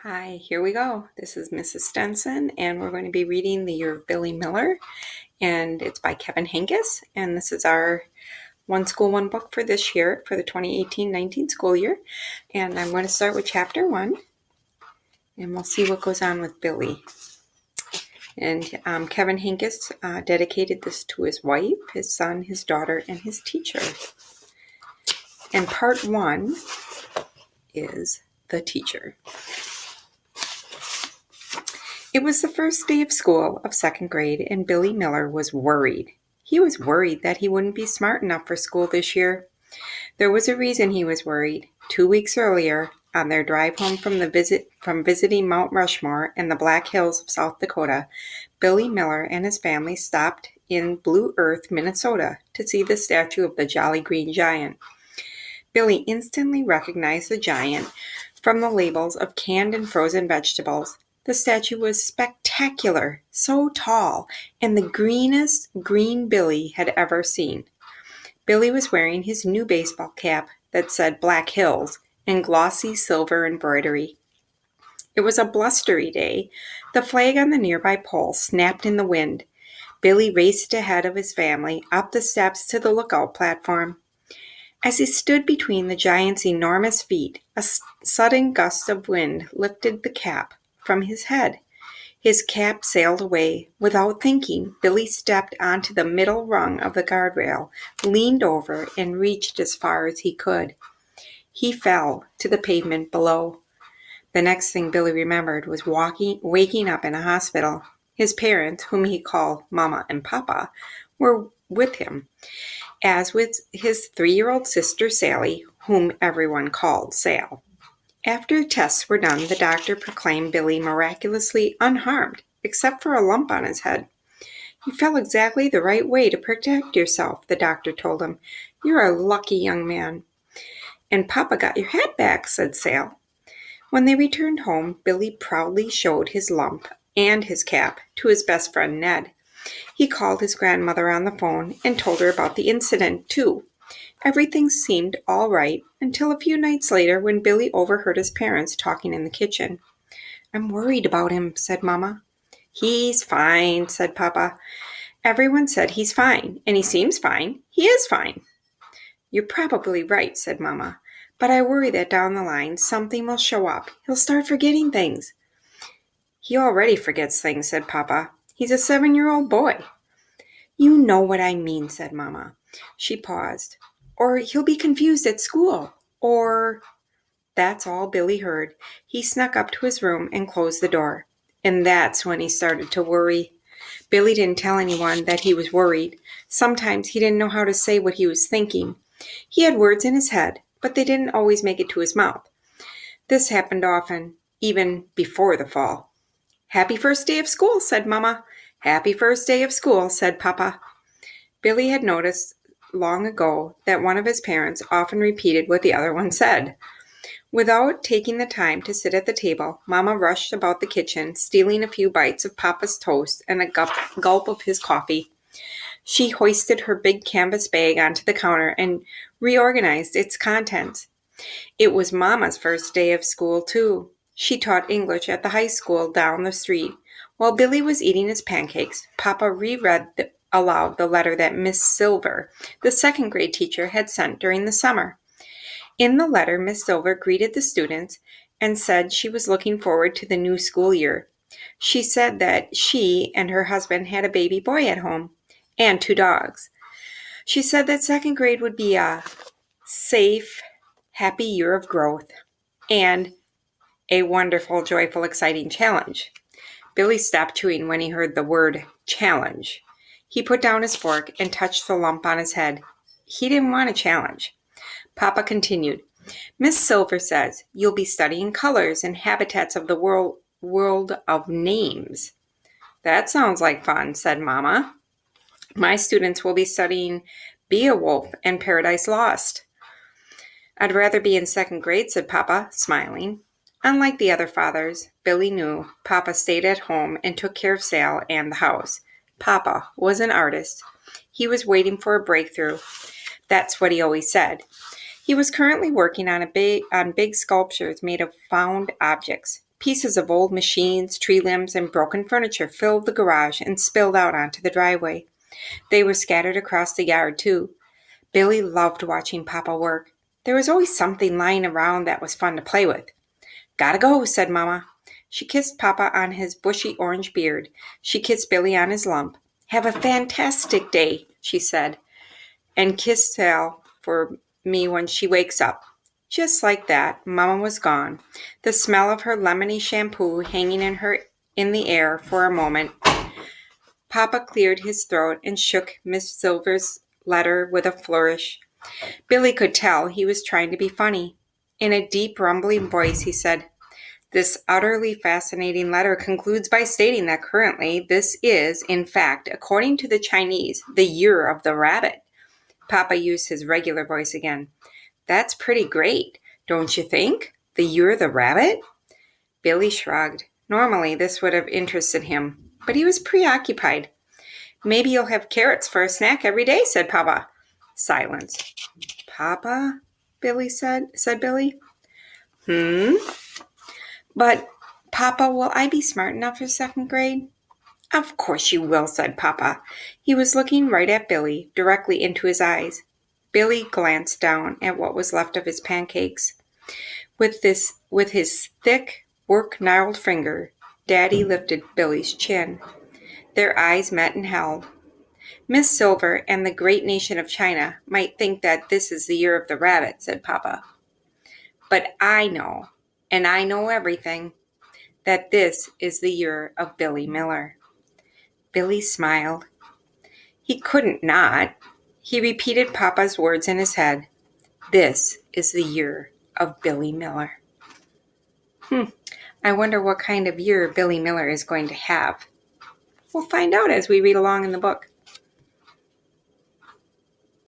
Hi, here we go. This is Mrs. Stenson, and we're going to be reading The Year of Billy Miller, and it's by Kevin Henkes, and this is our One School, One Book for this year, for the 2018-19 school year, and I'm going to start with Chapter 1, and we'll see what goes on with Billy. And Kevin Henkes dedicated this to his wife, his son, his daughter, and his teacher. And Part 1 is The Teacher. It was the first day of school of second grade, and Billy Miller was worried. He was worried that he wouldn't be smart enough for school this year. There was a reason he was worried. 2 weeks earlier, on their drive home from visiting Mount Rushmore and the Black Hills of South Dakota, Billy Miller and his family stopped in Blue Earth, Minnesota, to see the statue of the Jolly Green Giant. Billy instantly recognized the giant from the labels of canned and frozen vegetables. The statue was spectacular, so tall, and the greenest green Billy had ever seen. Billy was wearing his new baseball cap that said Black Hills in glossy silver embroidery. It was a blustery day. The flag on the nearby pole snapped in the wind. Billy raced ahead of his family up the steps to the lookout platform. As he stood between the giant's enormous feet, a sudden gust of wind lifted the cap from his head. His cap sailed away. Without thinking, Billy stepped onto the middle rung of the guardrail, leaned over, and reached as far as he could. He fell to the pavement below. The next thing Billy remembered was waking up in a hospital. His parents, whom he called Mama and Papa, were with him, as with his 3-year-old sister Sally, whom everyone called Sal. After tests were done, the doctor proclaimed Billy miraculously unharmed, except for a lump on his head. "You fell exactly the right way to protect yourself," the doctor told him. "You're a lucky young man." "And Papa got your hat back," said Sal. When they returned home, Billy proudly showed his lump and his cap to his best friend Ned. He called his grandmother on the phone and told her about the incident, too. Everything seemed all right until a few nights later when Billy overheard his parents talking in the kitchen. "I'm worried about him," said Mama. "He's fine," said Papa. "Everyone said he's fine, and he seems fine. He is fine." "You're probably right," said Mama. "But I worry that down the line something will show up. He'll start forgetting things." "He already forgets things," said Papa. "He's a 7-year-old boy." "You know what I mean," said Mama. She paused. "Or he'll be confused at school. Or—" That's all Billy heard. He snuck up to his room and closed the door. And that's when he started to worry. Billy didn't tell anyone that he was worried. Sometimes he didn't know how to say what he was thinking. He had words in his head, but they didn't always make it to his mouth. This happened often, even before the fall. "Happy first day of school," said Mama. "Happy first day of school," said Papa. Billy had noticed long ago that one of his parents often repeated what the other one said. Without taking the time to sit at the table, Mama rushed about the kitchen, stealing a few bites of Papa's toast and a gulp of his coffee. She hoisted her big canvas bag onto the counter and reorganized its contents. It was Mama's first day of school, too. She taught English at the high school down the street. While Billy was eating his pancakes, Papa reread aloud the letter that Miss Silver, the second grade teacher, had sent during the summer. In the letter, Miss Silver greeted the students and said she was looking forward to the new school year. She said that she and her husband had a baby boy at home and 2 dogs. She said that second grade would be a safe, happy year of growth and a wonderful, joyful, exciting challenge. Billy stopped chewing when he heard the word challenge. He put down his fork and touched the lump on his head. He didn't want a challenge. Papa continued, "Miss Silver says you'll be studying colors and habitats of the world of names." "That sounds like fun," said Mama. "My students will be studying Beowulf and Paradise Lost." "I'd rather be in second grade," said Papa, smiling. Unlike the other fathers, Billy knew Papa stayed at home and took care of Sal and the house. Papa was an artist. He was waiting for a breakthrough. That's what he always said. He was currently working on big sculptures made of found objects, Pieces of old machines, tree limbs, and broken furniture filled the garage and spilled out onto the driveway. They were scattered across the yard, too. Billy loved watching Papa work. There was always something lying around that was fun to play with. "Gotta go," said Mama. She kissed Papa on his bushy orange beard. She kissed Billy on his lump. "Have a fantastic day," she said, "and kiss Sal for me when she wakes up." Just like that, Mama was gone, the smell of her lemony shampoo hanging in the air for a moment. Papa cleared his throat and shook Miss Silver's letter with a flourish. Billy could tell he was trying to be funny. In a deep, rumbling voice, he said, "This utterly fascinating letter concludes by stating that currently this is, in fact, according to the Chinese, the year of the rabbit." Papa used his regular voice again. "That's pretty great, don't you think? The year of the rabbit?" Billy shrugged. Normally, this would have interested him, but he was preoccupied. "Maybe you'll have carrots for a snack every day," said Papa. Silence. "Papa?" said Billy. "But, Papa, will I be smart enough for second grade?" "Of course you will," said Papa. He was looking right at Billy, directly into his eyes. Billy glanced down at what was left of his pancakes. With his thick, work-gnarled finger, Daddy lifted Billy's chin. Their eyes met and held. "Miss Silver and the great nation of China might think that this is the year of the rabbit," said Papa. "But I know, and I know everything, that this is the year of Billy Miller." Billy smiled. He couldn't not. He repeated Papa's words in his head. This is the year of Billy Miller. I wonder what kind of year Billy Miller is going to have. We'll find out as we read along in the book.